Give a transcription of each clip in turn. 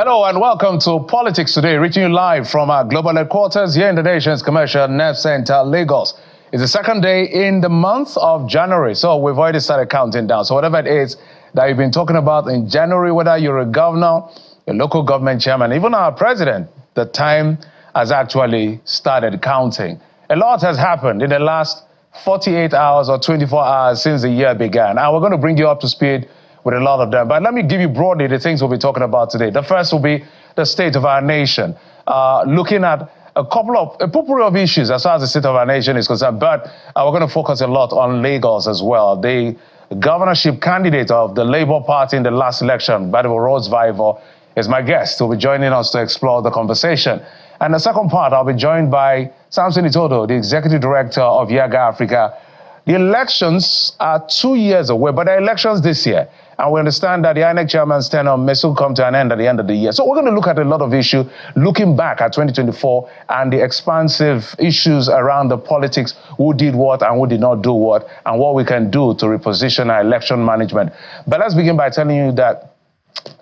Hello and welcome to Politics Today, reaching you live from our global headquarters here in the nation's commercial nerve center, Lagos. It's the second day in the month of January, so we've already started counting down. So whatever it is that you've been talking about in January, whether you're a governor, a local government chairman, even our president, the time has actually started counting. A lot has happened in the last 48 hours or 24 hours since the year began, and we're going to bring you up to speed with a lot of them. But let me give you broadly the things we'll be talking about today. The first will be the state of our nation, looking at a potpourri of issues as far as the state of our nation is concerned, but we're going to focus a lot on Lagos as well. The governorship candidate of the Labour Party in the last election, Badebo Rhodes-Vivour, is my guest who will be joining us to explore the conversation. And the second part, I'll be joined by Samson Itodo, the Executive Director of Yaga Africa. The elections are 2 years away, but there are elections this year. And we understand that the INEC chairman's tenure may soon come to an end at the end of the year. So we're going to look at a lot of issues, looking back at 2024 and the expansive issues around the politics, who did what and who did not do what, and what we can do to reposition our election management. But let's begin by telling you that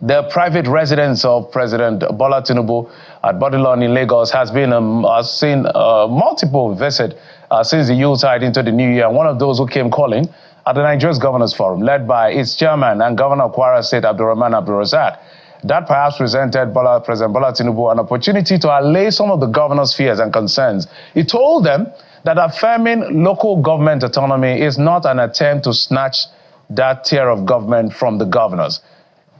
the private residence of President Bola Tinubu at Bodilon in Lagos has been seen multiple visits since the Yuletide into the new year. And one of those who came calling at the Nigeria's Governors Forum, led by its chairman and governor of Kwara State, Abdulrahman Abdulrazak. That perhaps presented President Bola Tinubu an opportunity to allay some of the governors' fears and concerns. He told them that affirming local government autonomy is not an attempt to snatch that tier of government from the governors.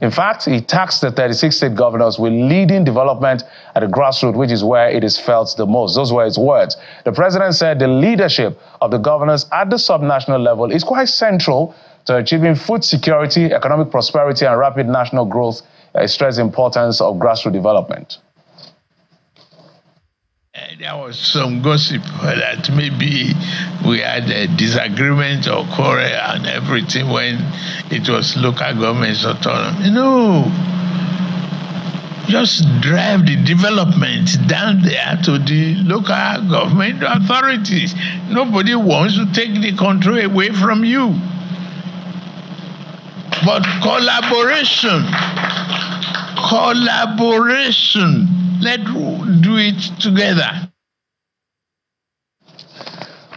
In fact, he tasked the 36 state governors with leading development at the grassroots, which is where it is felt the most. Those were his words. The president said the leadership of the governors at the subnational level is quite central to achieving food security, economic prosperity, and rapid national growth. He stressed the importance of grassroots development. There was some gossip that maybe we had a disagreement or quarrel and everything when it was local government's autonomy. No, just drive the development down there to the local government authorities. Nobody wants to take the control away from you. But collaboration, let's do it together.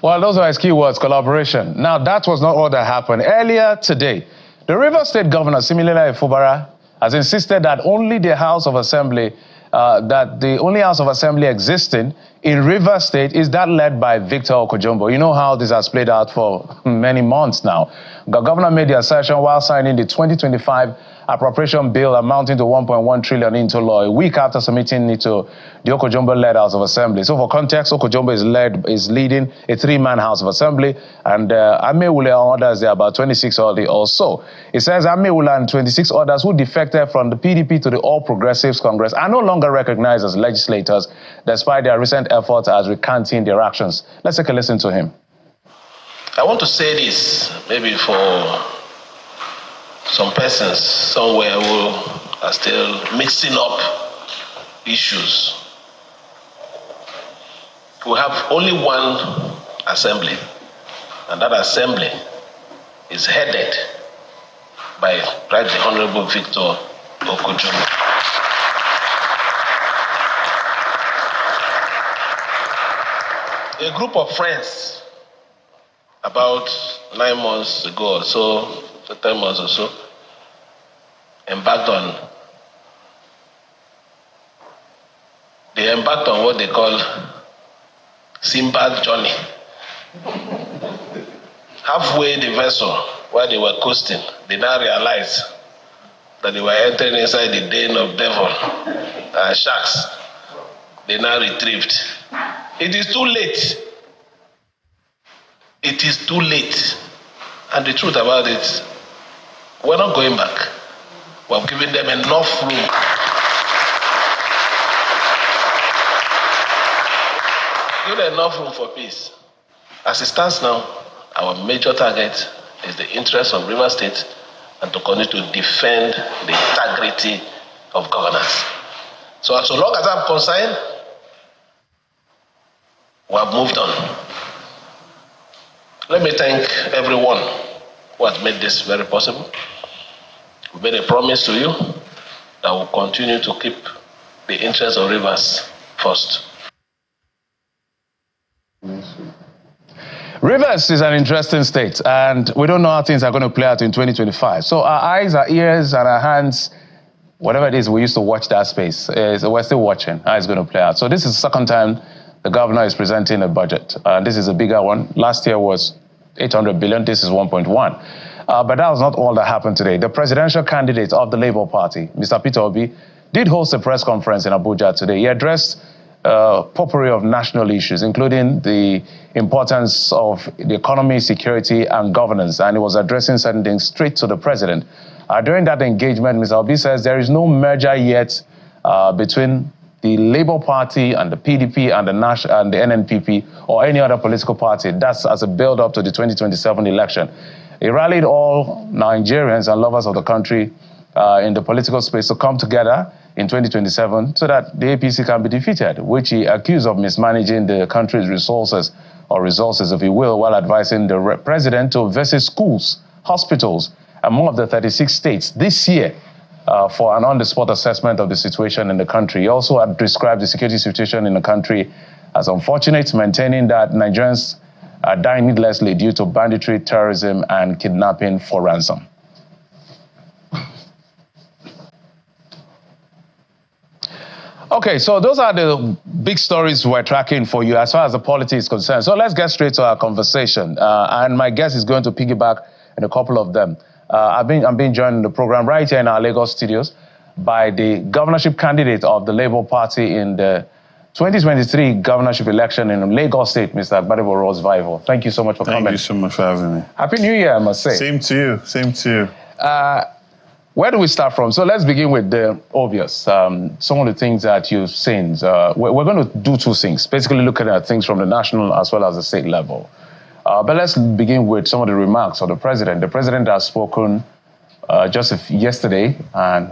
Well, those are his key words, collaboration. Now, that was not all that happened. Earlier today, the Rivers State Governor, Similele Ifubara, has insisted that only the House of Assembly, the only House of Assembly existing in Rivers State is that led by Victor Okojumbo. You know how this has played out for many months now. The governor made the assertion while signing the 2025 appropriation bill amounting to 1.1 trillion into law a week after submitting it to the Okojumbo-led House of Assembly. So for context, Okojumbo is leading a three-man House of Assembly, and Amewule and others, there are about 26 or so. It says Amewule and 26 others who defected from the PDP to the All Progressives Congress are no longer recognized as legislators, despite their recent efforts as recanting their actions. Let's take a listen to him. I want to say this, maybe for some persons somewhere who are still mixing up issues. We have only one assembly, and that assembly is headed by Right Honorable Victor Okojumbo. A group of friends, about 9 months ago or so, 10 months or so, embarked on what they call Simba's journey. Halfway the vessel, while they were coasting, they now realized that they were entering inside the den of devil and sharks. They now retrieved. It is too late. It is too late. And the truth about it, we're not going back. We've given them enough room. Give them enough room for peace. As it stands now, our major target is the interest of Rivers State and to continue to defend the integrity of governance. So as long as I'm concerned, we have moved on. Let me thank everyone who has made this very possible. We made a promise to you that will continue to keep the interests of Rivers first. Rivers is an interesting state, and we don't know how things are going to play out in 2025. So our eyes, our ears, and our hands, whatever it is, we used to watch that space. So we're still watching how it's going to play out. So this is the second time the governor is presenting a budget. This is a bigger one. Last year was 800 billion. This is 1.1. But that was not all that happened today. The presidential candidate of the Labour Party, Mr. Peter Obi, did host a press conference in Abuja today. He addressed potpourri of national issues, including the importance of the economy, security, and governance. And he was addressing certain things straight to the president. During that engagement, Mr. Obi says there is no merger yet between the Labour Party and the PDP and the NNPP or any other political party. That's as a build-up to the 2027 election. He rallied all Nigerians and lovers of the country in the political space to come together in 2027 so that the APC can be defeated, which he accused of mismanaging the country's resources, if you will, while advising the president to visit schools, hospitals, and more of the 36 states this year for an on-the-spot assessment of the situation in the country. He also had described the security situation in the country as unfortunate, maintaining that Nigerians are dying needlessly due to banditry, terrorism, and kidnapping for ransom. Okay, so those are the big stories we're tracking for you as far as the politics is concerned. So let's get straight to our conversation. And my guest is going to piggyback in a couple of them. I'm being joined in the program right here in our Lagos studios by the governorship candidate of the Labour Party in the 2023 governorship election in Lagos State, Mr. Gbadebo Rose-Vival. Thank you so much for coming. Thank you so much for having me. Happy New Year, I must say. Same to you. Same to you. Where do we start from? So let's begin with the obvious. Some of the things that you've seen. We're going to do two things, basically looking at things from the national as well as the state level. But let's begin with some of the remarks of the president. The president has spoken just yesterday, and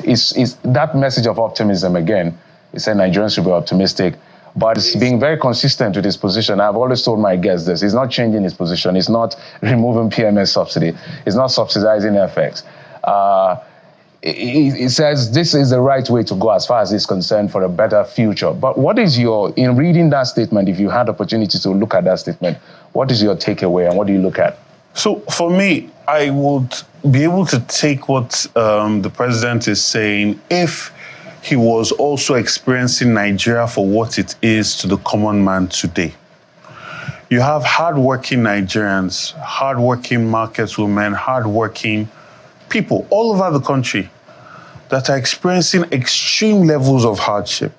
it's that message of optimism again. He said Nigerians should be optimistic, but it's being very consistent with his position. I've always told my guests this. He's not changing his position. He's not removing PMS subsidy. He's not subsidizing FX. He says this is the right way to go as far as he's concerned for a better future. But what is in reading that statement, if you had opportunity to look at that statement, what is your takeaway and what do you look at? So for me, I would be able to take what the president is saying if he was also experiencing Nigeria for what it is to the common man today. You have hardworking Nigerians, hardworking market women, hardworking people all over the country that are experiencing extreme levels of hardship.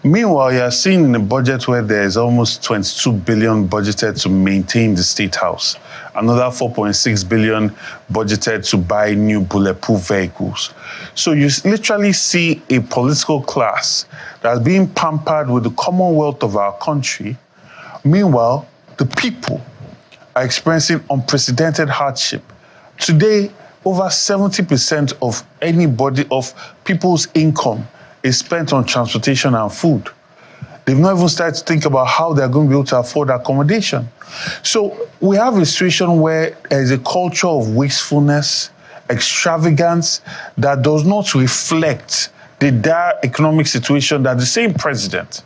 Meanwhile, you are seeing in a budget where there is almost 22 billion budgeted to maintain the State House, another 4.6 billion budgeted to buy new bulletproof vehicles. So you literally see a political class that's being pampered with the commonwealth of our country. Meanwhile, the people are experiencing unprecedented hardship. Today, over 70% of people's income is spent on transportation and food. They've not even started to think about how they're going to be able to afford accommodation. So we have a situation where there is a culture of wastefulness, extravagance that does not reflect the dire economic situation that the same president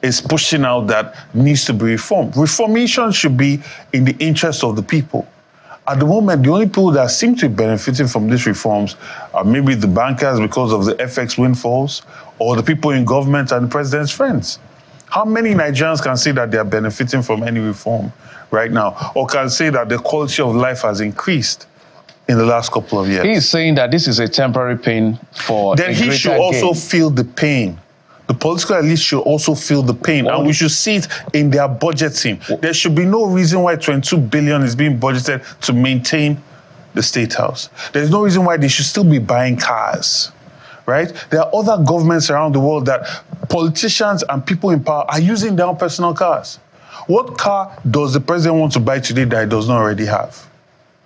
is pushing out that needs to be reformed. Reformation should be in the interest of the people. At the moment, the only people that seem to be benefiting from these reforms are maybe the bankers because of the FX windfalls, or the people in government and the president's friends. How many Nigerians can say that they are benefiting from any reform right now, or can say that the quality of life has increased in the last couple of years? He's saying that this is a temporary pain for then he should also feel the pain. The political elite should also feel the pain, and we should see it in their budgeting. There should be no reason why 22 billion is being budgeted to maintain the State House. There's no reason why they should still be buying cars, right? There are other governments around the world that politicians and people in power are using their own personal cars. What car does the president want to buy today that he does not already have?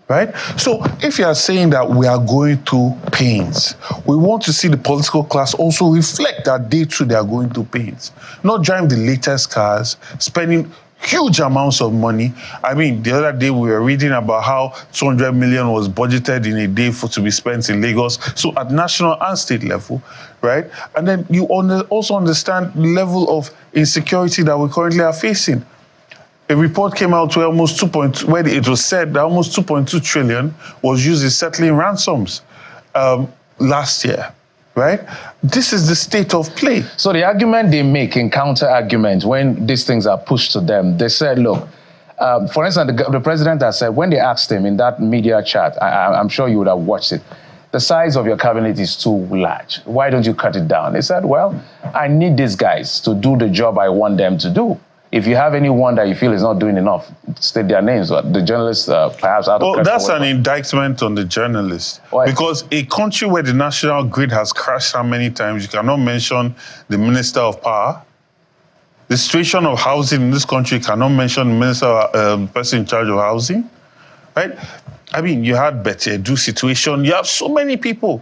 Right? So if you are saying that we are going through pains, we want to see the political class also reflect that they too, they are going through pains. Not driving the latest cars, spending huge amounts of money. I mean, the other day we were reading about how 200 million was budgeted in a day to be spent in Lagos. So at national and state level, right? And then you also understand the level of insecurity that we currently are facing. A report came out where where it was said that almost 2.2 trillion was used in settling ransoms last year. Right? This is the state of play. So the argument they make in counter-argument when these things are pushed to them, they said, look, for instance, the president has said, when they asked him in that media chat, I'm sure you would have watched it, the size of your cabinet is too large. Why don't you cut it down? They said, well, I need these guys to do the job I want them to do. If you have anyone that you feel is not doing enough, state their names. The journalists perhaps out of Well, that's an indictment on the journalists. Why? Because a country where the national grid has crashed how many times, you cannot mention the Minister of Power. The situation of housing in this country, cannot mention the minister, person in charge of housing. Right? I mean, you had Betty Edu situation. You have so many people.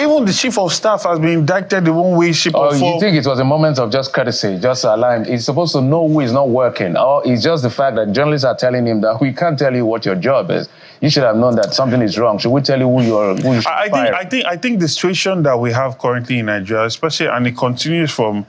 Even the chief of staff has been indicted in one way, shape, or form. You think it was a moment of just courtesy, just align? He's supposed to know who is not working. Or it's just the fact that journalists are telling him that we can't tell you what your job is. You should have known that something is wrong. Should we tell you who you should fire? I think the situation that we have currently in Nigeria, especially, and it continues from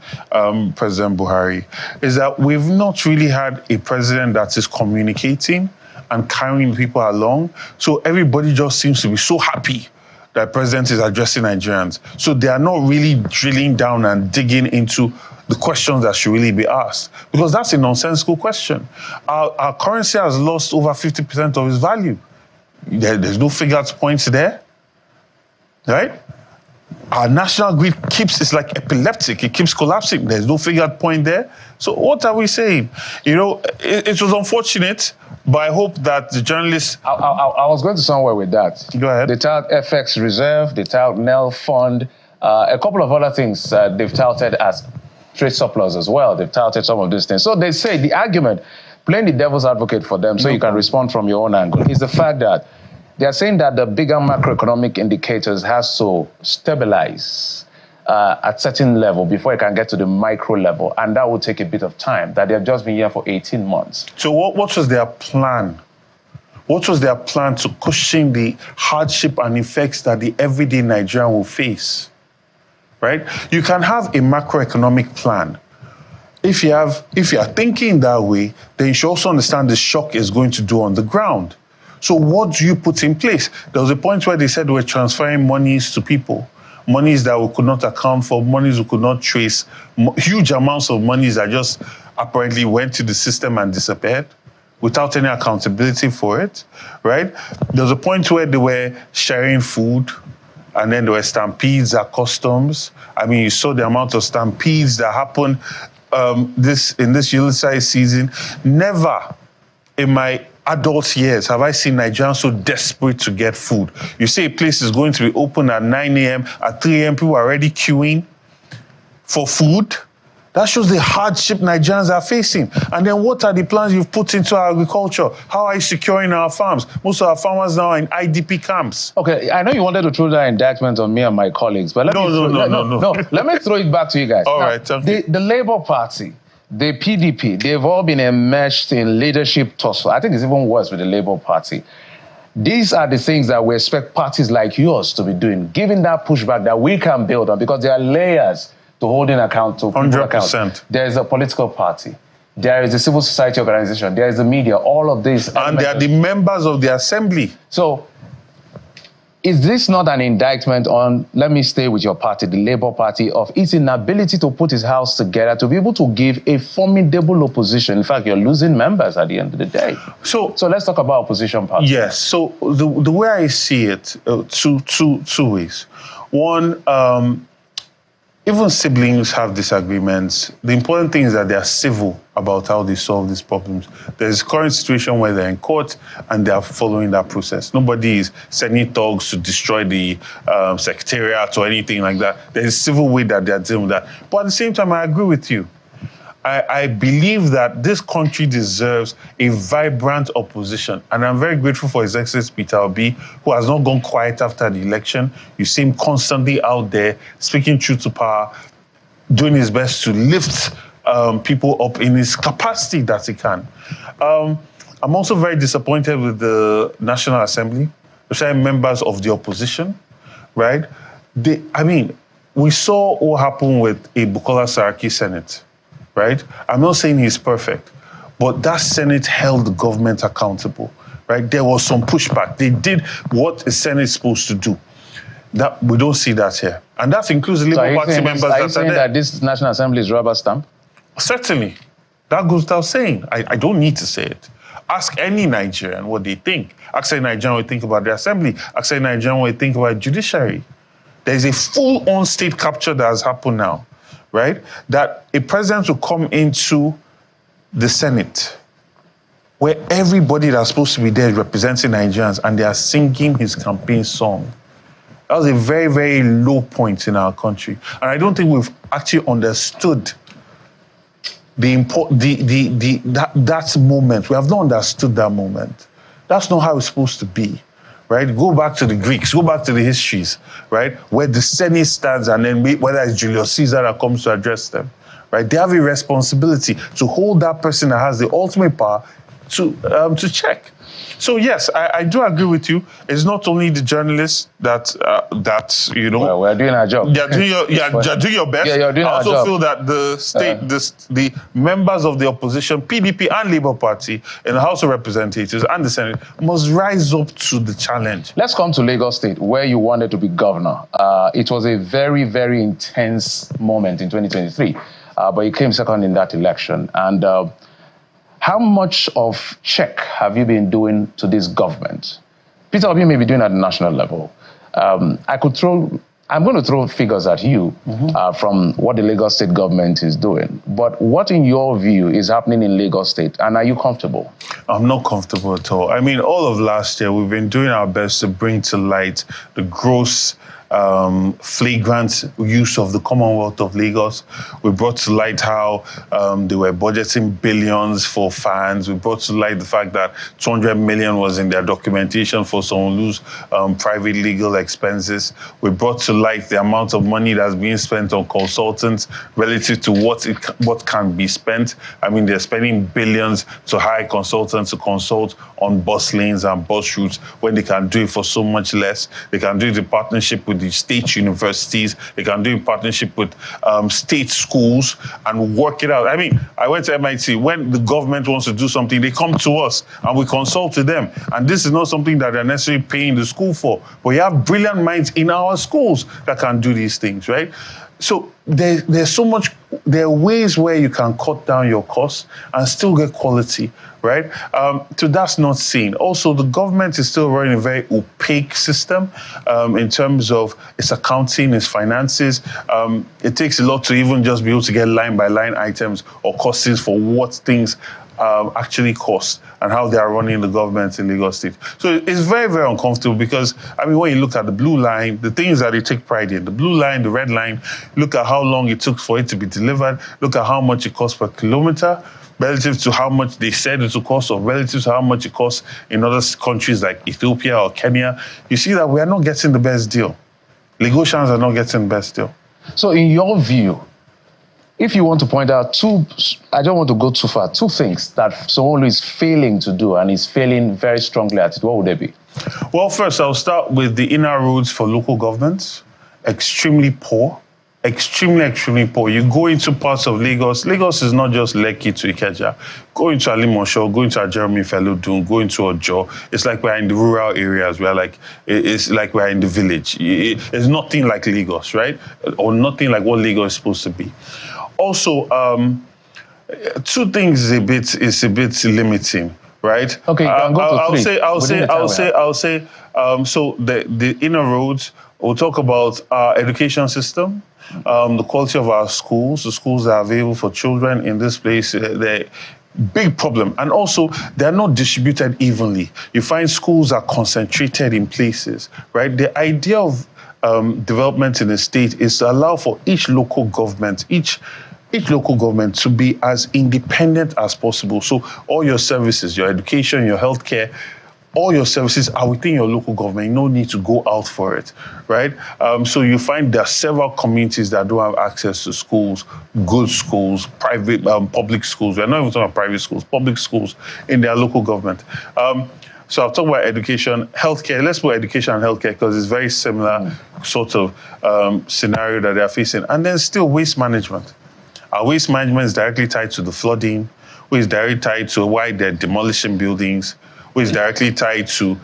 President Buhari, is that we've not really had a president that is communicating and carrying people along. So everybody just seems to be so happy that president is addressing Nigerians. So they are not really drilling down and digging into the questions that should really be asked. Because that's a nonsensical question. Our currency has lost over 50% of its value. There's no figure to point there, right? Our national grid it's like epileptic. It keeps collapsing. There's no figure point there. So what are we saying? You know, it was unfortunate, but I hope that the journalists... I was going to somewhere with that. Go ahead. They tout FX Reserve, they tout NEL Fund, a couple of other things they've touted as trade surplus as well. They've touted some of these things. So they say the argument, playing the devil's advocate for them, so you can respond from your own angle, is the fact that they are saying that the bigger macroeconomic indicators has to stabilize at certain level before it can get to the micro level, and that will take a bit of time, that they've just been here for 18 months. So what was their plan? What was their plan to cushion the hardship and effects that the everyday Nigerian will face? Right? You can have a macroeconomic plan. If you are thinking that way, then you should also understand the shock is going to do on the ground. So what do you put in place? There was a point where they said we're transferring monies to people, monies that we could not account for, monies we could not trace, huge amounts of monies that just apparently went to the system and disappeared without any accountability for it, right? There was a point where they were sharing food, and then there were stampedes at customs. I mean, you saw the amount of stampedes that happened in this Yuletide season. Never in my adult years have I seen Nigerians so desperate to get food. You say a place is going to be open at 9 a.m., at 3 a.m., people are already queuing for food. That shows the hardship Nigerians are facing. And then what are the plans you've put into our agriculture? How are you securing our farms? Most of our farmers now are in IDP camps. Okay, I know you wanted to throw that indictment on me and my colleagues, but No. let me throw it back to you guys. All right. The Labour Party, the PDP, they've all been enmeshed in leadership tussle. I think it's even worse with the Labour Party. These are the things that we expect parties like yours to be doing, giving that pushback that we can build on, because there are layers to holding account to 100%. There is a political party. There is a civil society organization. There is the media. All of these. And they are the members of the assembly. So, is this not an indictment on, let me stay with your party, the Labour Party, of its inability to put its house together to be able to give a formidable opposition? In fact, you're losing members at the end of the day. So let's talk about opposition parties. Yes. So the way I see it, two ways. One, even siblings have disagreements. The important thing is that they are civil about how they solve these problems. There's a current situation where they're in court and they are following that process. Nobody is sending thugs to destroy the secretariat or anything like that. There's a civil way that they're dealing with that. But at the same time, I agree with you. I believe that this country deserves a vibrant opposition. And I'm very grateful for His Excellency Peter Obi, who has not gone quiet after the election. You see him constantly out there, speaking truth to power, doing his best to lift people up in his capacity that he can. I'm also very disappointed with the National Assembly, especially members of the opposition, right? We saw what happened with a Bukola Saraki Senate, right? I'm not saying he's perfect, but that Senate held the government accountable, right? There was some pushback. They did what a Senate is supposed to do. That we don't see that here. And that includes the Labour Party members that are there. Are you saying that this National Assembly is rubber stamp? Certainly. That goes without saying. I don't need to say it. Ask any Nigerian what they think. Ask any Nigerian what they think about the Assembly. Ask any Nigerian what they think about judiciary. There's a full-on state capture that has happened now, right? That a president will come into the Senate where everybody that's supposed to be there is representing Nigerians and they are singing his campaign song. That was a very, very low point in our country. And I don't think we've actually understood that moment. We have not understood that moment. That's not how it's supposed to be, right? Go back to the Greeks, go back to the histories, right? Where the Senate stands and then whether it's Julius Caesar that comes to address them, right? They have a responsibility to hold that person that has the ultimate power to check. So yes, I do agree with you. It's not only the journalists that Well, we're doing our job. You're doing your best. Yeah, you're doing our job. I also feel that the state, the members of the opposition, PDP and Labour Party, in the House of Representatives and the Senate must rise up to the challenge. Let's come to Lagos State, where you wanted to be governor. It was a very, very intense moment in 2023, but you came second in that election. And how much of check have you been doing to this government? Peter Obi may be doing at the national level. I'm going to throw figures at you from what the Lagos State government is doing. But what, in your view, is happening in Lagos State? And are you comfortable? I'm not comfortable at all. I mean, all of last year, we've been doing our best to bring to light the gross flagrant use of the Commonwealth of Lagos. We brought to light how they were budgeting billions for fans. We brought to light the fact that 200 million was in their documentation for Sanwo-Olu's private legal expenses. We brought to light the amount of money that's being spent on consultants relative to what can be spent. I mean, they're spending billions to hire consultants to consult on bus lanes and bus routes when they can do it for so much less. They can do it in partnership with the state universities. They can do it in partnership with state schools and work it out. I mean, I went to MIT. When the government wants to do something, they come to us and we consult with them. And this is not something that they're necessarily paying the school for. But you have brilliant minds in our schools that can do these things, right? So there's so much, there are ways where you can cut down your costs and still get quality, right? So that's not seen. Also, the government is still running a very opaque system in terms of its accounting, its finances. It takes a lot to even just be able to get line-by-line items or costings for what things actually cost and how they are running the government in Lagos State. So it's very, very uncomfortable because, I mean, when you look at the blue line, the things that they take pride in, the blue line, the red line, look at how long it took for it to be delivered, look at how much it costs per kilometer, relative to how much they said it would cost or relative to how much it costs in other countries like Ethiopia or Kenya. You see that we are not getting the best deal. Lagosians are not getting the best deal. So in your view, if you want to point out I don't want to go too far, two things that Sanwo-Olu is failing to do and is failing very strongly at it, what would they be? Well, first, I'll start with the inner roads for local governments. Extremely poor. Extremely, extremely poor. You go into parts of Lagos. Lagos is not just Lekki to Ikeja. Go into Alimosho, go into Jeremy Felodun, go into Ojo. It's like we're in the rural areas. It's like we're in the village. It's nothing like Lagos, right? Or nothing like what Lagos is supposed to be. Also, two things is a bit limiting, right? Okay, you can go to three. I'll say. So the inner roads. We'll talk about our education system, the quality of our schools, the schools that are available for children in this place. They're big problem. And also, they're not distributed evenly. You find schools are concentrated in places, right? The idea of development in a state is to allow for each local government, each local government to be as independent as possible. So all your services, your education, your healthcare, all your services are within your local government. No need to go out for it, right? So you find there are several communities that don't have access to schools, good schools, private, public schools. We're not even talking about private schools, public schools in their local government. So I'll talk about education, healthcare. Let's put education and healthcare because it's very similar sort of scenario that they're facing. And then still waste management. Our waste management is directly tied to the flooding, which is directly tied to why they're demolishing buildings, which is directly tied to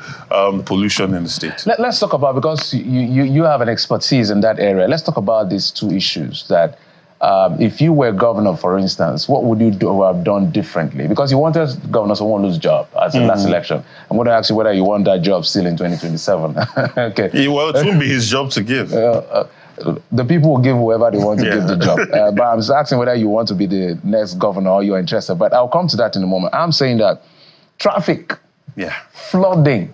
pollution in the state. Let's talk about, because you have an expertise in that area, let's talk about these two issues that if you were governor, for instance, what would you have done differently? Because you wanted Governor Sanwo-Olu's job as the last election. I'm going to ask you whether you want that job still in 2027 Okay. Well, it won't be his job to give. The people will give whoever they want to give the job. But I'm just asking whether you want to be the next governor or you're interested. But I'll come to that in a moment. I'm saying that traffic, flooding,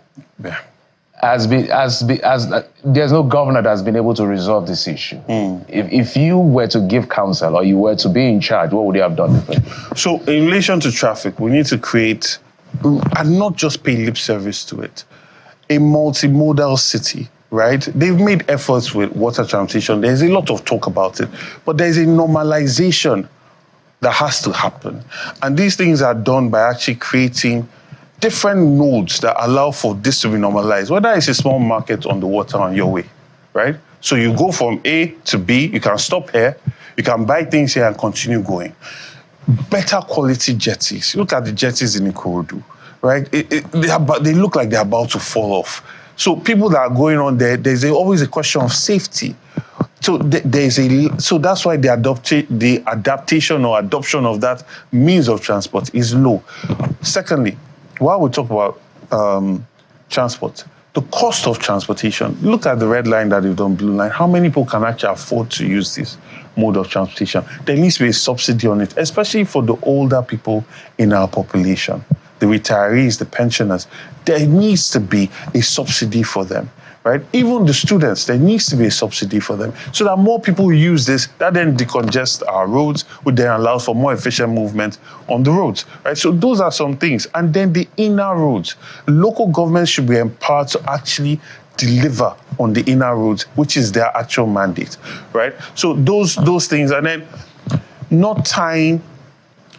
there's no governor that's been able to resolve this issue. If you were to give counsel or you were to be in charge, what would you have done differently? So in relation to traffic, we need to create, and not just pay lip service to it, a multimodal city, right? They've made efforts with water transportation. There's a lot of talk about it, but there's a normalization that has to happen. And these things are done by actually creating different nodes that allow for this to be normalized, whether it's a small market on the water on your way, right? So you go from A to B, you can stop here, you can buy things here and continue going. Better quality jetties. Look at the jetties in Ikorodu, right? They look like they're about to fall off. So people that are going on there, there's always a question of safety. So that's why the adaptation or adoption of that means of transport is low. Secondly, while we talk about transport, the cost of transportation, look at the red line that they've done, blue line. How many people can actually afford to use this mode of transportation? There needs to be a subsidy on it, especially for the older people in our population, the retirees, the pensioners. There needs to be a subsidy for them, right? Even the students, there needs to be a subsidy for them so that more people use this. That then decongest our roads, which then allows for more efficient movement on the roads, right? So those are some things. And then the inner roads. Local governments should be empowered to actually deliver on the inner roads, which is their actual mandate, right? So those things, and then not tying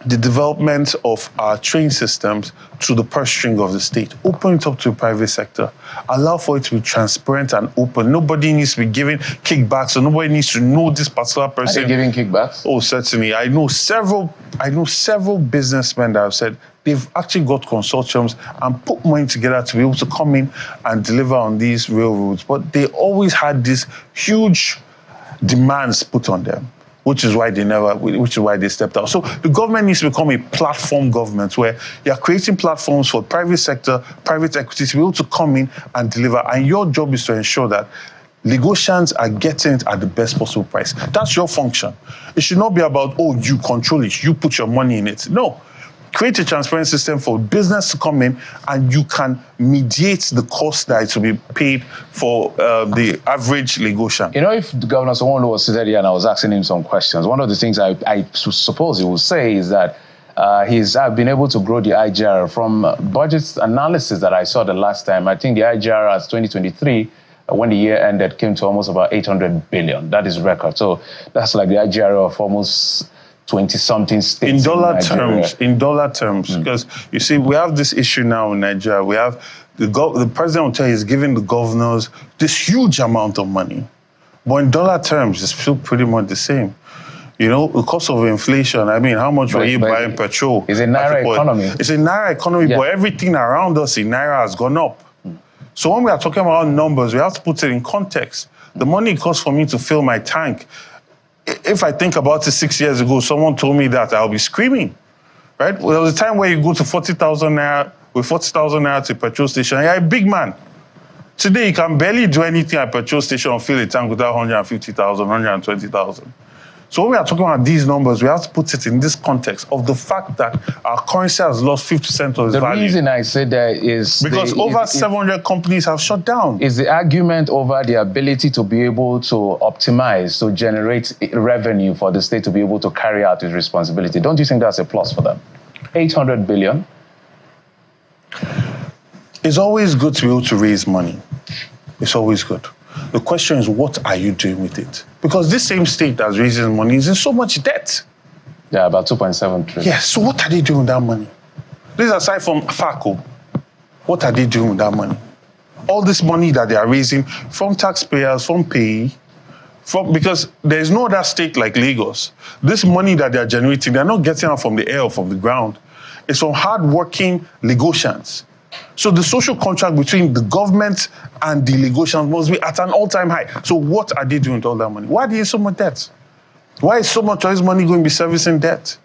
the development of our train systems to the purse string of the state. Open it up to the private sector. Allow for it to be transparent and open. Nobody needs to be giving kickbacks, or nobody needs to know this particular person. Are they giving kickbacks? Oh, certainly. I know several businessmen that have said they've actually got consortiums and put money together to be able to come in and deliver on these railroads. But they always had these huge demands put on them, which is why they stepped out. So the government needs to become a platform government where you're creating platforms for private sector, private equity to be able to come in and deliver. And your job is to ensure that Lagosians are getting it at the best possible price. That's your function. It should not be about, oh, you control it, you put your money in it. No. Create a transparent system for business to come in, and you can mediate the cost that is to be paid for the average Lagosian. You know, if Governor Sanwo-Olu was seated here and I was asking him some questions, one of the things I suppose he would say is that he's been able to grow the IGR from budget analysis that I saw the last time. I think the IGR as 2023, when the year ended, came to almost about 800 billion. That is record. So that's like the IGR of almost 20-something states. In dollar terms, because you see, we have this issue now in Nigeria. We have the president will tell you he's giving the governors this huge amount of money, but in dollar terms, it's still pretty much the same. You know, because of inflation, I mean, how much were you buying petrol? It's a Naira economy. It's a Naira economy, but everything around us in Naira has gone up. So when we are talking about numbers, we have to put it in context. The money it costs for me to fill my tank, if I think about it 6 years ago, someone told me that, I'll be screaming, right? Well, there was a time where you go to 40,000 naira, with 40,000 naira to a petrol station, you're a big man. Today, you can barely do anything at a petrol station or fill a tank without 150,000, 120,000. So when we are talking about these numbers, we have to put it in this context of the fact that our currency has lost 50% of its value. The reason I say that is because over 700 companies have shut down. Is the argument over the ability to be able to optimize, to generate revenue for the state to be able to carry out its responsibility. Don't you think that's a plus for them? 800 billion? It's always good to be able to raise money. It's always good. The question is, what are you doing with it? Because this same state that's raising money is in so much debt. Yeah, about 2.7 trillion. Yes, so what are they doing with that money? This is aside from FACO. What are they doing with that money? All this money that they are raising from taxpayers, from pay, because there's no other state like Lagos. This money that they're generating, they're not getting out from the air or from the ground. It's from hard-working Lagosians. So the social contract between the government and the Lagosians must be at an all-time high. So what are they doing with all that money? Why are they so much debt? Why is so much of this money going to be servicing debt?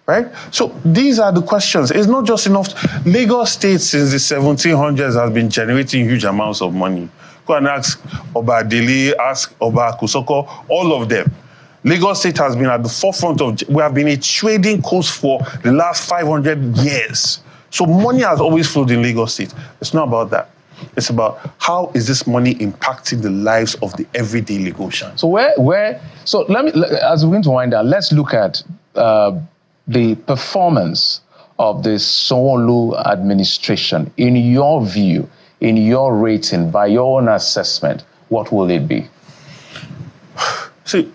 Right? So these are the questions. It's not just enough. Lagos State since the 1700s has been generating huge amounts of money. Go and ask Oba Dele, ask Oba Kusoko, all of them. Lagos State has been at the forefront of, we have been a trading coast for the last 500 years. So money has always flowed in Lagos State. It's not about that. It's about how is this money impacting the lives of the everyday Lagosian. So so as we're going to wind down, let's look at the performance of the Sanwo-Olu administration. In your view, in your rating, by your own assessment, what will it be? See,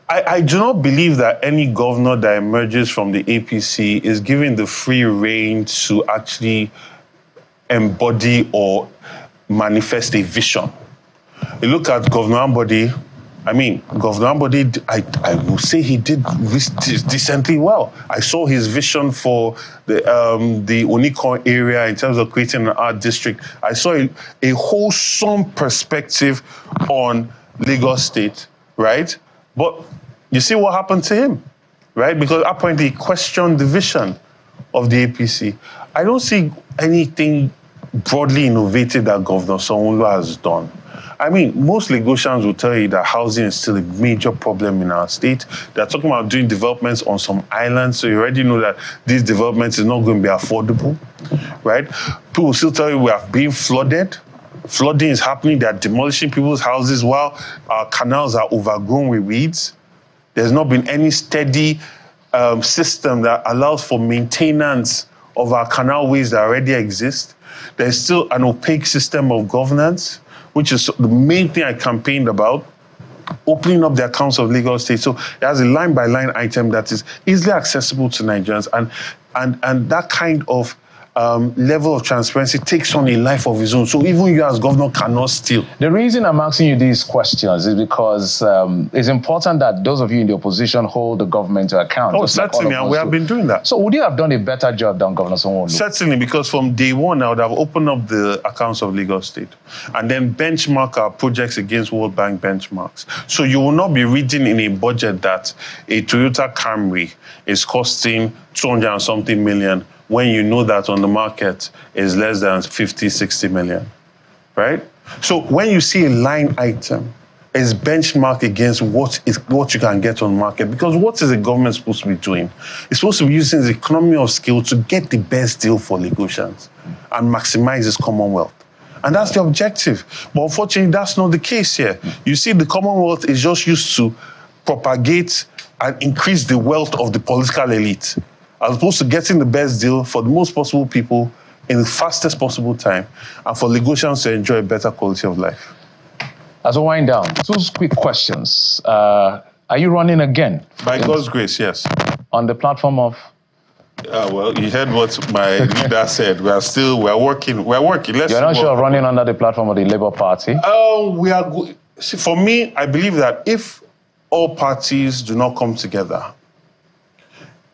I do not believe that any governor that emerges from the APC is given the free rein to actually embody or manifest a vision. You look at Governor Ambode. Governor Ambode, I will say he did decently well. I saw his vision for the Onikon area in terms of creating an art district. I saw a wholesome perspective on Lagos State, right? But you see what happened to him, right? Because apparently he questioned the vision of the APC. I don't see anything broadly innovative that Governor Sanwo-Olu has done. Most Lagosians will tell you that housing is still a major problem in our state. They're talking about doing developments on some islands, so you already know that these developments is not going to be affordable, right? People still tell you we are being flooded. Flooding is happening. They're demolishing people's houses while our canals are overgrown with weeds. There's not been any steady system that allows for maintenance of our canalways that already exist. There's still an opaque system of governance, which is the main thing I campaigned about, opening up the accounts of Lagos State. So it has a line-by-line item that is easily accessible to Nigerians, and that kind of level of transparency takes on a life of its own. So even you as governor cannot steal. The reason I'm asking you these questions is because it's important that those of you in the opposition hold the government to account. Oh, certainly, and we have been doing that. So would you have done a better job than Governor Sanwo-Olu? Certainly, because from day one, I would have opened up the accounts of Lagos State and then benchmark our projects against World Bank benchmarks. So you will not be reading in a budget that a Toyota Camry is costing 200 and something million when you know that on the market is less than 50, 60 million, right? So when you see a line item, it's benchmarked against what you can get on the market. Because what is the government supposed to be doing? It's supposed to be using the economy of scale to get the best deal for Lagosians and maximize its commonwealth. And that's the objective. But unfortunately, that's not the case here. You see, the commonwealth is just used to propagate and increase the wealth of the political elite, as opposed to getting the best deal for the most possible people in the fastest possible time, and for Lagosians to enjoy a better quality of life. As we wind down, two quick questions. Are you running again? By God's grace, yes. On the platform of? Well, you heard what my leader said. We're working. You're not sure running under the platform of the Labour Party? See, for me, I believe that if all parties do not come together,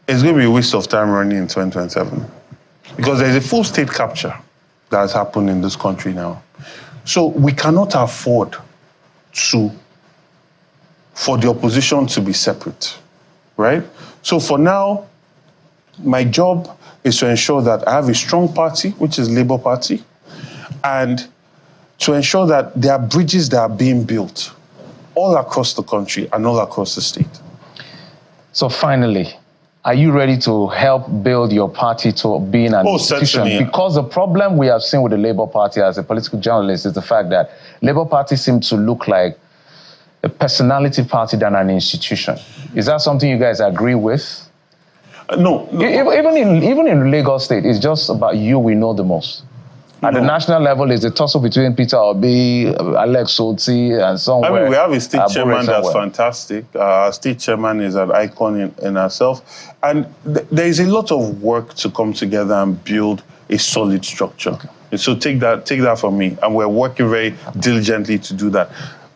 it's going to be a waste of time running in 2027. Because there's a full state capture that has happened in this country now. So we cannot afford for the opposition to be separate, right? So for now, my job is to ensure that I have a strong party, which is Labour Party, and to ensure that there are bridges that are being built all across the country and all across the state. So finally, are you ready to help build your party to being an institution? Certainly, yeah. Because the problem we have seen with the Labour Party as a political journalist is the fact that Labour Party seems to look like a personality party than an institution. Is that something you guys agree with? No. Even in Lagos State, it's just about you we know the most. At the national level, is the tussle between Peter Obi, Alex Oti, and somewhere. I mean, we have a state chairman that's somewhere. fantastic. Our state chairman is an icon in herself. And there is a lot of work to come together and build a solid structure. Okay. And so take that from me. And we're working very diligently to do that.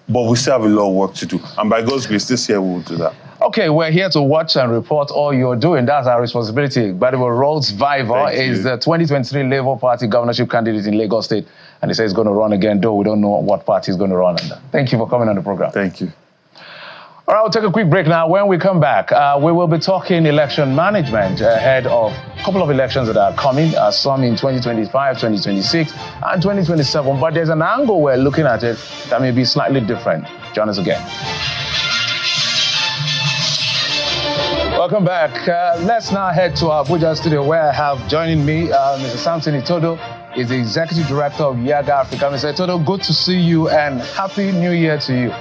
But we still have a lot of work to do. And by God's grace, this year we will do that. Okay, we're here to watch and report all you're doing. That's our responsibility. By the way, Rhodes Viver is the 2023 Labour Party governorship candidate in Lagos State. And he says he's going to run again, though we don't know what party he's going to run under. Thank you for coming on the program. Thank you. All right, we'll take a quick break now. When we come back, we will be talking election management ahead of a couple of elections that are coming, some in 2025, 2026, and 2027. But there's an angle we're looking at it that may be slightly different. Join us again. Welcome back. Let's now head to our Abuja studio where I have joining me Mr. Samson Itodo. Is the Executive Director of Yaga Africa. Mr. Itodo, good to see you and Happy New Year to you.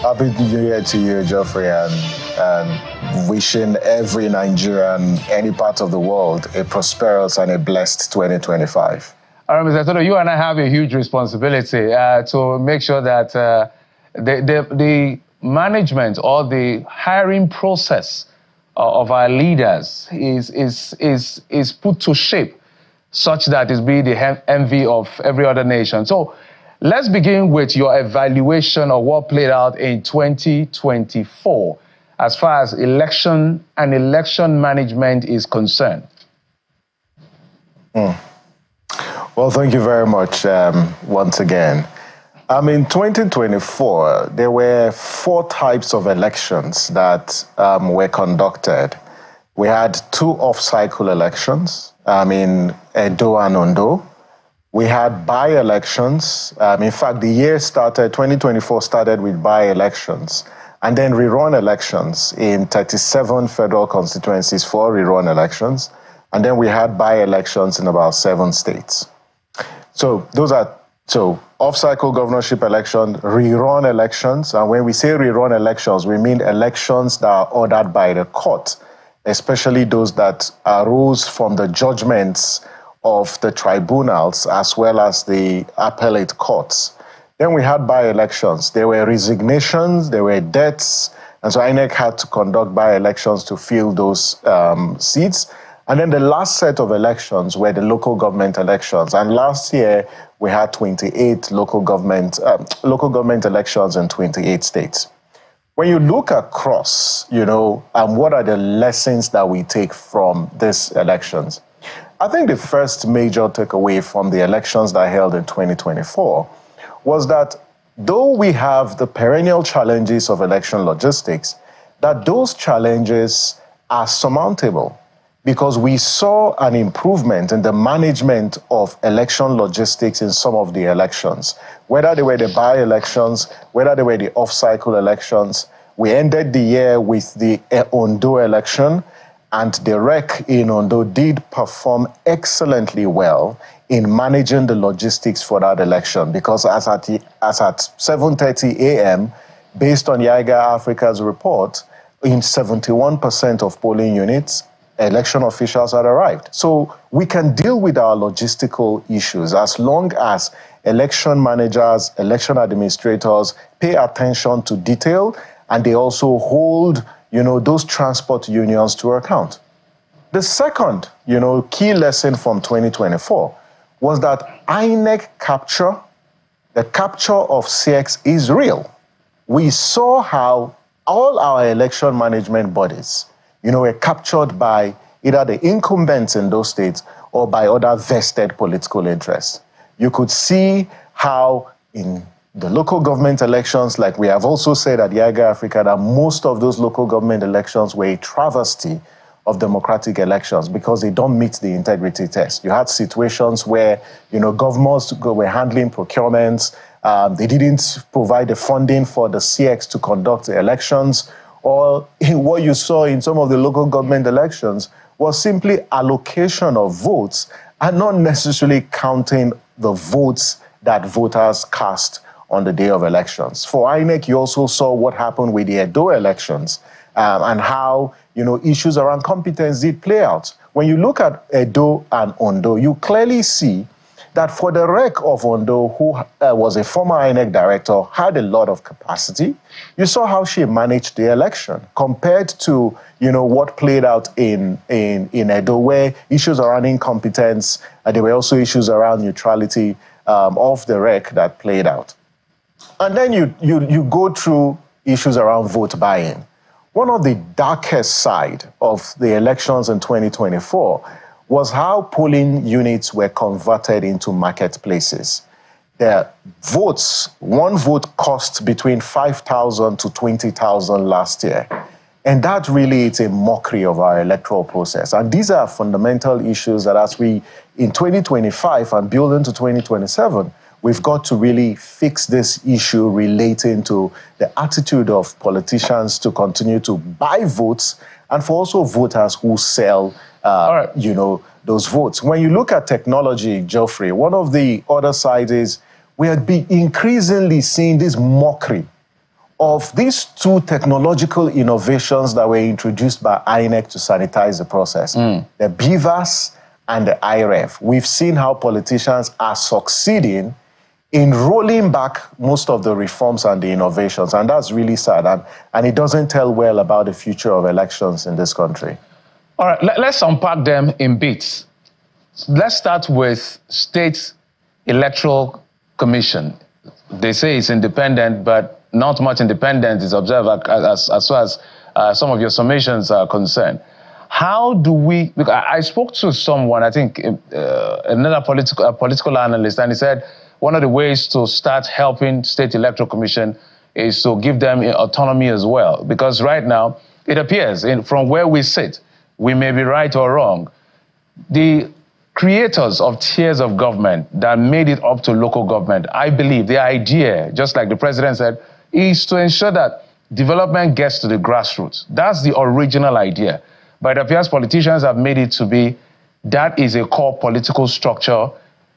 Happy New Year to you, Geoffrey, and wishing every Nigerian, any part of the world, a prosperous and a blessed 2025. All right, Mr. Itodo, you and I have a huge responsibility to make sure that the management or the hiring process of our leaders is put to shape such that it's be the envy of every other nation. So let's begin with your evaluation of what played out in 2024 as far as election and election management is concerned. Well, thank you very much once again. In 2024, there were 4 types of elections that were conducted. We had 2 off-cycle elections in Edo and Ondo. We had by-elections. In fact, the year 2024 started with by-elections and then rerun elections in 37 federal constituencies for rerun elections. And then we had by-elections in about 7 states. So those are off-cycle governorship elections, rerun elections. And when we say rerun elections, we mean elections that are ordered by the court, especially those that arose from the judgments of the tribunals as well as the appellate courts. Then we had by-elections. There were resignations, there were deaths, and so INEC had to conduct by-elections to fill those seats. And then the last set of elections were the local government elections. And last year, we had 28 local government elections in 28 states. When you look across, what are the lessons that we take from these elections? I think the first major takeaway from the elections that I held in 2024 was that though we have the perennial challenges of election logistics, that those challenges are surmountable because we saw an improvement in the management of election logistics in some of the elections, whether they were the by-elections, whether they were the off-cycle elections. We ended the year with the Ondo election, and the REC in Ondo did perform excellently well in managing the logistics for that election because as at 7:30 a.m., based on Yaga Africa's report, in 71% of polling units, election officials had arrived. So we can deal with our logistical issues as long as election managers, election administrators pay attention to detail and they also hold, those transport unions to account. The second, key lesson from 2024 was that INEC the capture of CX is real. We saw how all our election management bodies, were captured by either the incumbents in those states or by other vested political interests. You could see how in the local government elections, like we have also said at Yaga Africa, that most of those local government elections were a travesty of democratic elections because they don't meet the integrity test. You had situations where, governments were handling procurements, they didn't provide the funding for the CX to conduct the elections, or what you saw in some of the local government elections was simply allocation of votes and not necessarily counting the votes that voters cast on the day of elections. For INEC, you also saw what happened with the Edo elections and how, issues around competence did play out. when you look at Edo and Ondo, you clearly see that for the rec of Ondo, who was a former INEC director, had a lot of capacity. You saw how she managed the election compared to, what played out in Edo, where issues around incompetence, and there were also issues around neutrality of the rec that played out. And then you go through issues around vote buying. One of the darkest side of the elections in 2024 was how polling units were converted into marketplaces. The votes, one vote cost between 5,000 to 20,000 last year. And that really is a mockery of our electoral process. And these are fundamental issues that as we, in 2025 and build into 2027, we've got to really fix this issue relating to the attitude of politicians to continue to buy votes and for also voters who sell those votes. When you look at technology, Geoffrey, one of the other sides is we are increasingly seeing this mockery of these two technological innovations that were introduced by INEC to sanitize the process, the BVAS and the IREF. We've seen how politicians are succeeding in rolling back most of the reforms and the innovations, and that's really sad, and it doesn't tell well about the future of elections in this country. All right, let's unpack them in bits. Let's start with State Electoral Commission. They say it's independent, but not much independence is observed as far as some of your summations are concerned. How do we, because I spoke to someone, I think another political analyst, and he said one of the ways to start helping State Electoral Commission is to give them autonomy as well. Because right now, it appears from where we sit, we may be right or wrong, the creators of tiers of government that made it up to local government, I believe the idea, just like the president said, is to ensure that development gets to the grassroots. That's the original idea. But it appears politicians have made it to be that is a core political structure.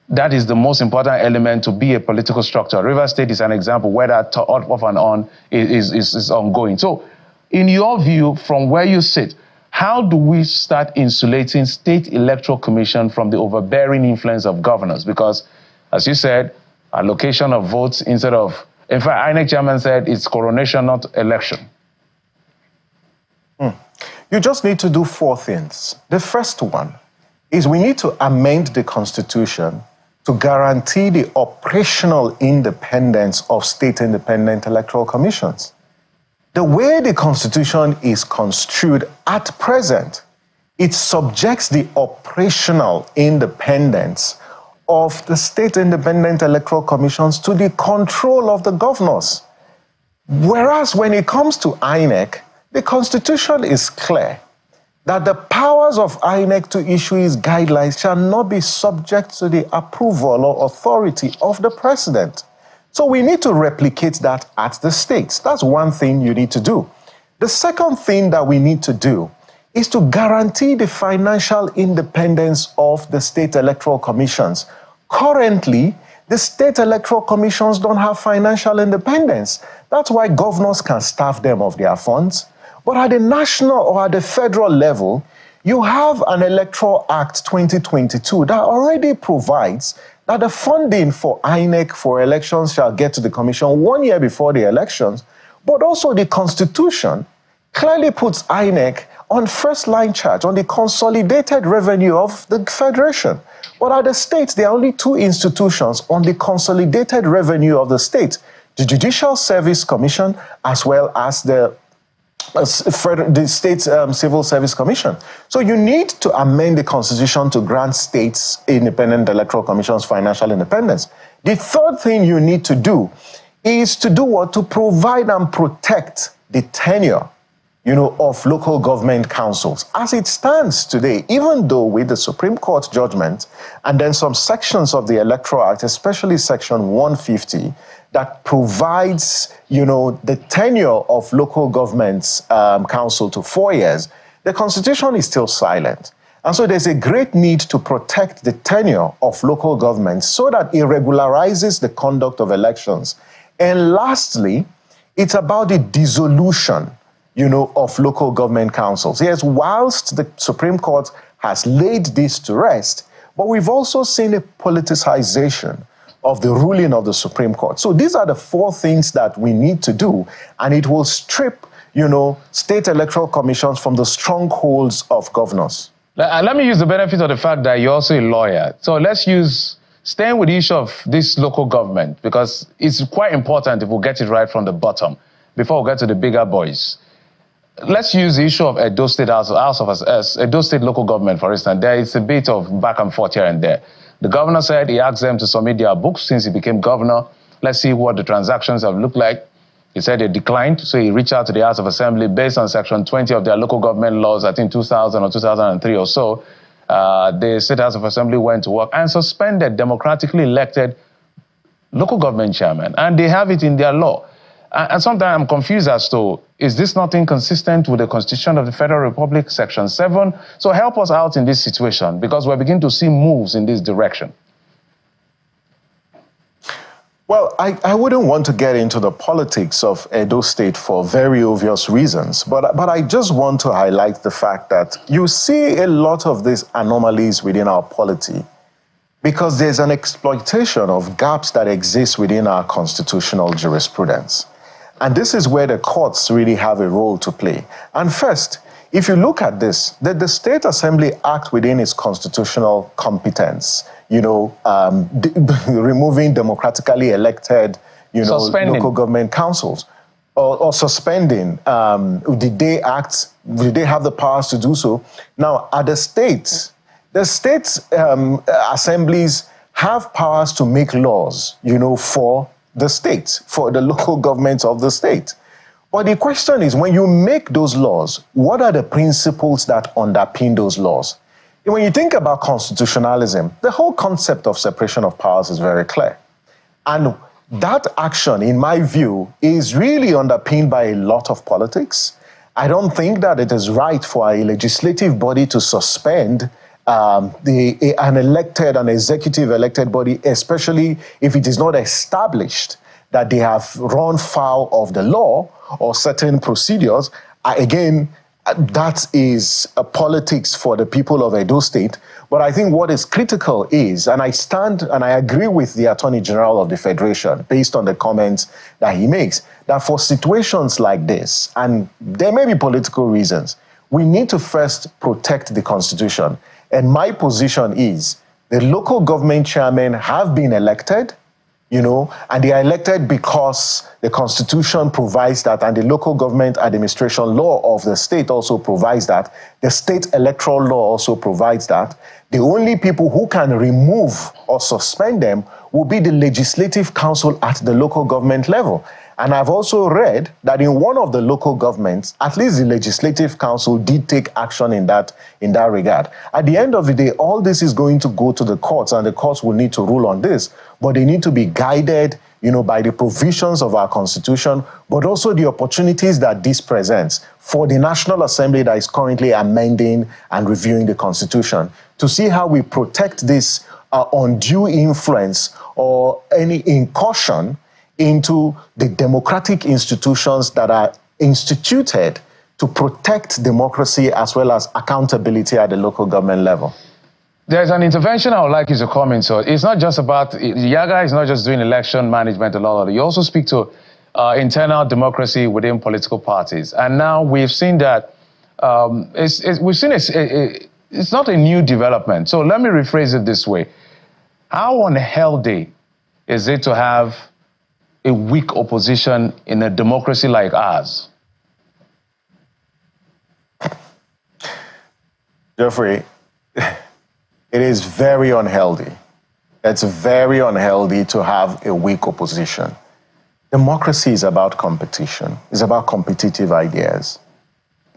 That is the most important element to be a political structure. Rivers State is an example where that off and on is ongoing. So in your view, from where you sit, how do we start insulating State Electoral Commission from the overbearing influence of governors? Because, as you said, allocation of votes instead of, in fact, INEC chairman said it's coronation, not election. You just need to do four things. The first one is we need to amend the Constitution to guarantee the operational independence of state independent electoral commissions. The way the Constitution is construed at present, it subjects the operational independence of the state independent electoral commissions to the control of the governors. Whereas when it comes to INEC, the Constitution is clear that the powers of INEC to issue its guidelines shall not be subject to the approval or authority of the president. So we need to replicate that at the states. That's one thing you need to do. The second thing that we need to do is to guarantee the financial independence of the state electoral commissions. Currently, the state electoral commissions don't have financial independence. That's why governors can staff them of their funds. But at the national or at the federal level, you have an Electoral Act 2022 that already provides that the funding for INEC for elections shall get to the commission 1 year before the elections, but also the Constitution clearly puts INEC on first-line charge on the consolidated revenue of the federation. But at the states, there are only two institutions on the consolidated revenue of the state, the Judicial Service Commission as well as the State Civil Service Commission. So you need to amend the Constitution to grant states independent electoral commissions financial independence. The third thing you need to do is to do what? To provide and protect the tenure, of local government councils. As it stands today, even though with the Supreme Court judgment and then some sections of the Electoral Act, especially Section 150, that provides, the tenure of local government's council to 4 years, the Constitution is still silent. And so there's a great need to protect the tenure of local governments so that it regularizes the conduct of elections. And lastly, it's about the dissolution, of local government councils. Yes, whilst the Supreme Court has laid this to rest, but we've also seen a politicization of the ruling of the Supreme Court. So these are the four things that we need to do, and it will strip, state electoral commissions from the strongholds of governors. Let me use the benefit of the fact that you're also a lawyer. So staying with the issue of this local government, because it's quite important if we get it right from the bottom before we get to the bigger boys. Let's use the issue of Edo State Edo State local government, for instance. There is a bit of back and forth here and there. The governor said he asked them to submit their books since he became governor. Let's see what the transactions have looked like. He said they declined, so he reached out to the House of Assembly based on Section 20 of their local government laws, I think 2000 or 2003 or so. The State House of Assembly went to work and suspended democratically elected local government chairmen, and they have it in their law. And sometimes I'm confused as to, is this not inconsistent with the Constitution of the Federal Republic, Section 7? So help us out in this situation, because we're beginning to see moves in this direction. Well, I wouldn't want to get into the politics of Edo State for very obvious reasons, but I just want to highlight the fact that you see a lot of these anomalies within our polity because there's an exploitation of gaps that exist within our constitutional jurisprudence. And this is where the courts really have a role to play. And first, if you look at this, the State Assembly acts within its constitutional competence, removing democratically elected, local government councils, or suspending. Did they have the powers to do so? Now, at the state assemblies have powers to make laws, for the state, for the local governments of the state. But the question is, when you make those laws, what are the principles that underpin those laws? When you think about constitutionalism, the whole concept of separation of powers is very clear. And that action, in my view, is really underpinned by a lot of politics. I don't think that it is right for a legislative body to suspend an executive elected body, especially if it is not established that they have run foul of the law or certain procedures. Again, that is a politics for the people of Edo State. But I think what is critical is, and I stand and I agree with the Attorney General of the Federation, based on the comments that he makes, that for situations like this, and there may be political reasons, we need to first protect the Constitution. And my position is the local government chairmen have been elected, and they are elected because the Constitution provides that, and the local government administration law of the state also provides that. The state electoral law also provides that. The only people who can remove or suspend them will be the legislative council at the local government level. And I've also read that in one of the local governments, at least the legislative council did take action in that regard. At the end of the day, all this is going to go to the courts, and the courts will need to rule on this. But they need to be guided, by the provisions of our Constitution, but also the opportunities that this presents for the National Assembly that is currently amending and reviewing the Constitution to see how we protect this undue influence or any incursion into the democratic institutions that are instituted to protect democracy as well as accountability at the local government level. There's an intervention I would like you to comment. So it's not just about, Yaga is not just doing election management and all of it. You also speak to internal democracy within political parties. And now we've seen that, it's not a new development. So let me rephrase it this way. How unhealthy is it to have a weak opposition in a democracy like ours? Jeffrey, it is very unhealthy. It's very unhealthy to have a weak opposition. Democracy is about competition. It's about competitive ideas.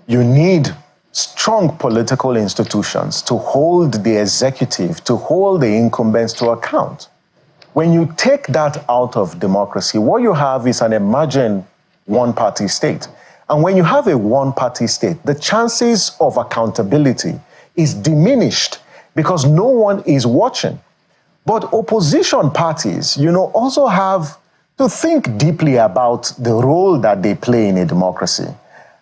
You need strong political institutions to hold the executive, to hold the incumbents to account. When you take that out of democracy, what you have is an emerging one-party state. And when you have a one-party state, the chances of accountability is diminished because no one is watching. But opposition parties, also have to think deeply about the role that they play in a democracy.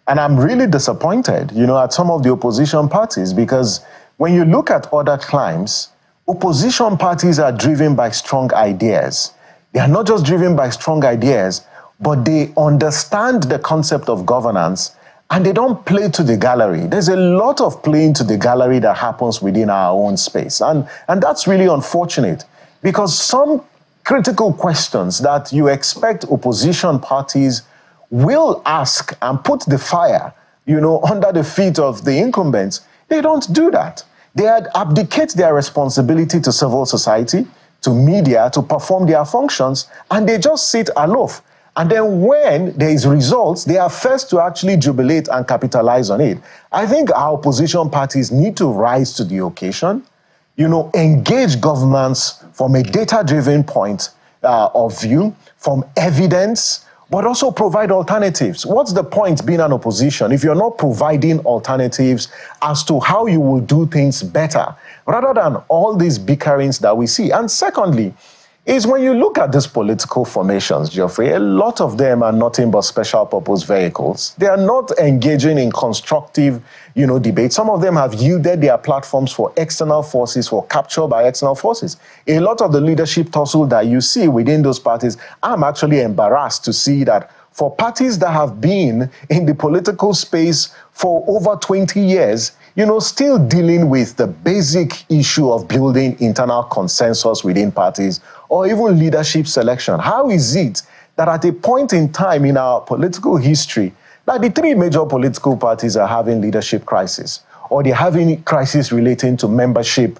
And I'm really disappointed, at some of the opposition parties because when you look at other climes, opposition parties are driven by strong ideas. They are not just driven by strong ideas, but they understand the concept of governance and they don't play to the gallery. There's a lot of playing to the gallery that happens within our own space. And that's really unfortunate because some critical questions that you expect opposition parties will ask and put the fire, under the feet of the incumbents, they don't do that. They abdicate their responsibility to civil society, to media, to perform their functions, and they just sit aloof. And then when there is results, they are first to actually jubilate and capitalize on it. I think our opposition parties need to rise to the occasion, engage governments from a data-driven point of view, from evidence, but also provide alternatives. What's the point being an opposition if you're not providing alternatives as to how you will do things better, rather than all these bickerings that we see? And secondly, is when you look at these political formations, Geoffrey, a lot of them are nothing but special purpose vehicles. They are not engaging in constructive, debate. Some of them have yielded their platforms for external forces, for capture by external forces. A lot of the leadership tussle that you see within those parties, I'm actually embarrassed to see that for parties that have been in the political space for over 20 years, still dealing with the basic issue of building internal consensus within parties or even leadership selection. How is it that at a point in time in our political history, that the three major political parties are having leadership crisis, or they're having crisis relating to membership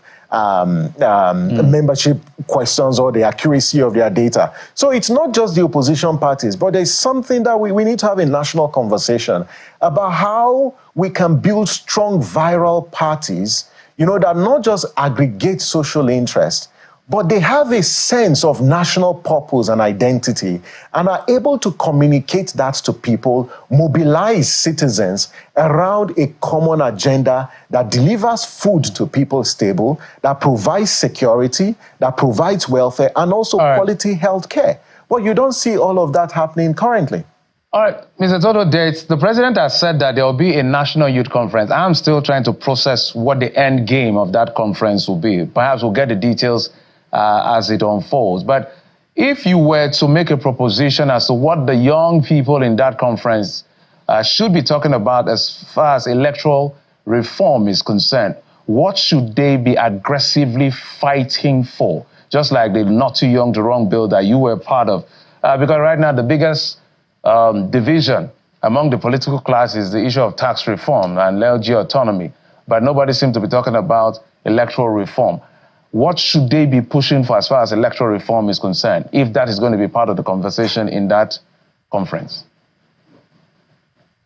membership questions or the accuracy of their data? So it's not just the opposition parties, but there's something that we need to have a national conversation about how we can build strong viral parties, that not just aggregate social interest, but they have a sense of national purpose and identity and are able to communicate that to people, mobilize citizens around a common agenda that delivers food to people's table, that provides security, that provides welfare, and also quality health care. But you don't see all of that happening currently. All right, Mr. Todo Dates, the president has said that there will be a national youth conference. I'm still trying to process what the end game of that conference will be. Perhaps we'll get the details as it unfolds. But if you were to make a proposition as to what the young people in that conference should be talking about as far as electoral reform is concerned, what should they be aggressively fighting for? Just like the Not Too Young to Wrong bill that you were part of. Because right now the biggest division among the political class is the issue of tax reform and LG autonomy. But nobody seems to be talking about electoral reform. What should they be pushing for as far as electoral reform is concerned, if that is going to be part of the conversation in that conference?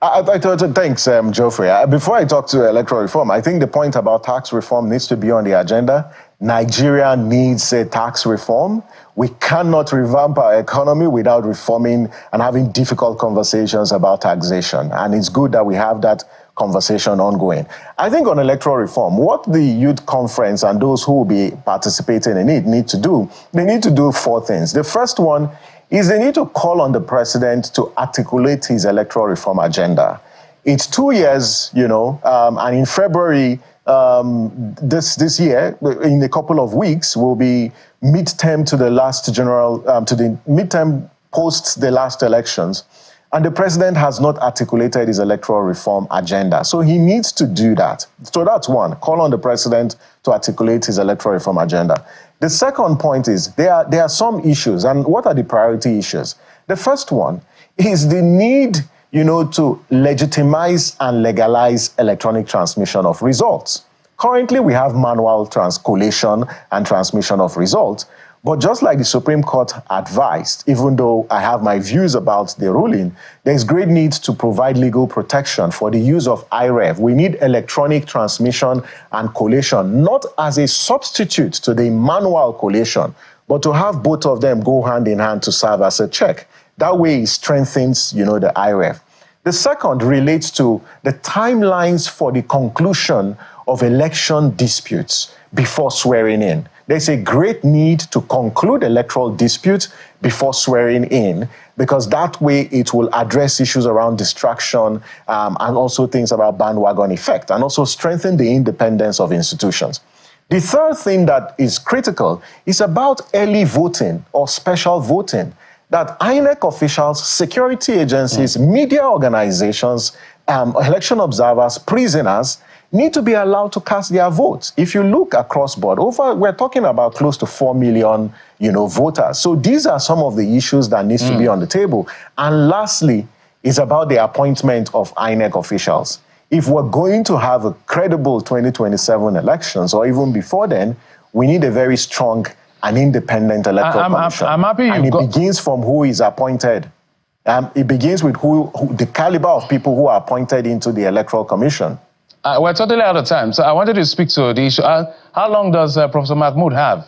Thanks, Geoffrey. Before I talk to electoral reform, I think the point about tax reform needs to be on the agenda. Nigeria needs a tax reform. We cannot revamp our economy without reforming and having difficult conversations about taxation. And it's good that we have that conversation ongoing. I think on electoral reform, what the youth conference and those who will be participating in it need to do, they need to do four things. The first one is they need to call on the president to articulate his electoral reform agenda. It's 2 years, and in February this year, in a couple of weeks, will be midterm to the last to the midterm post the last elections. And the president has not articulated his electoral reform agenda. So he needs to do that. So that's one, call on the president to articulate his electoral reform agenda. The second point is there are some issues. And what are the priority issues? The first one is the need, to legitimize and legalize electronic transmission of results. Currently, we have manual collation and transmission of results. But just like the Supreme Court advised, even though I have my views about the ruling, there's great need to provide legal protection for the use of IREV. We need electronic transmission and collation, not as a substitute to the manual collation, but to have both of them go hand in hand to serve as a check. That way it strengthens, the IREV. The second relates to the timelines for the conclusion of election disputes before swearing in. there's a great need to conclude electoral disputes before swearing in, because that way it will address issues around distraction and also things about bandwagon effect, and also strengthen the independence of institutions. The third thing that is critical is about early voting or special voting, that INEC officials, security agencies, media organizations, election observers, prisoners need to be allowed to cast their votes. If you look across board, we're talking about close to 4 million, voters. So these are some of the issues that needs to be on the table. And lastly, is about the appointment of INEC officials. If we're going to have a credible 2027 elections, or even before then, we need a very strong and independent electoral commission. I'm happy and it begins from who is appointed. It begins with who the caliber of people who are appointed into the electoral commission. We're totally out of time, so I wanted to speak to the issue. How long does Professor Mahmood have?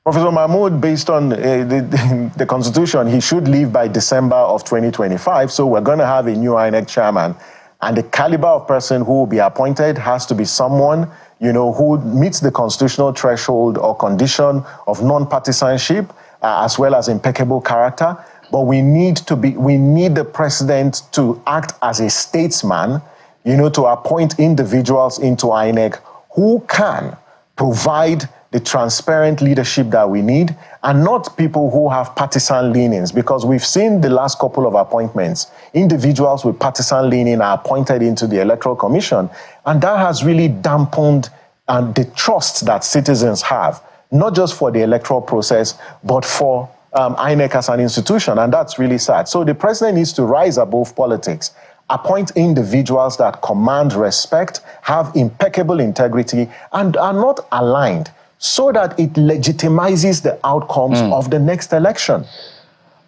Professor Mahmood, based on the Constitution, he should leave by December of 2025. So we're going to have a new INEC chairman. And the caliber of person who will be appointed has to be someone, who meets the constitutional threshold or condition of non-partisanship, as well as impeccable character. But we need the president to act as a statesman, to appoint individuals into INEC who can provide the transparent leadership that we need, and not people who have partisan leanings, because we've seen the last couple of appointments, individuals with partisan leaning are appointed into the Electoral Commission, and that has really dampened the trust that citizens have, not just for the electoral process, but for INEC as an institution, and that's really sad. So the president needs to rise above politics, appoint individuals that command respect, have impeccable integrity, and are not aligned, so that it legitimizes the outcomes of the next election.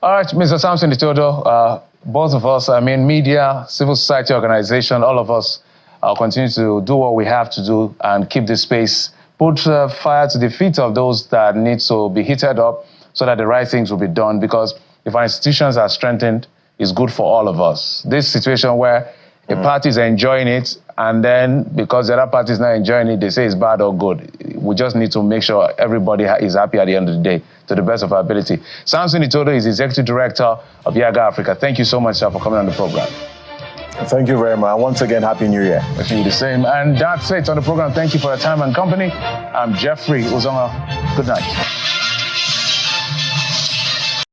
All right, Mr. Samson Itodo, both of us, media, civil society organization, all of us continue to do what we have to do and keep this space, put fire to the feet of those that need to be heated up so that the right things will be done, because if our institutions are strengthened, it's good for all of us. This situation where a party is enjoying it, and then because the other party is not enjoying it, they say it's bad or good. We just need to make sure everybody is happy at the end of the day, to the best of our ability. Samson Itodo is Executive Director of Yaga Africa. Thank you so much, sir, for coming on the program. Thank you very much. Once again, Happy New Year. Wish you the same. And that's it on the program. Thank you for your time and company. I'm Jeffrey Uzonga. Good night.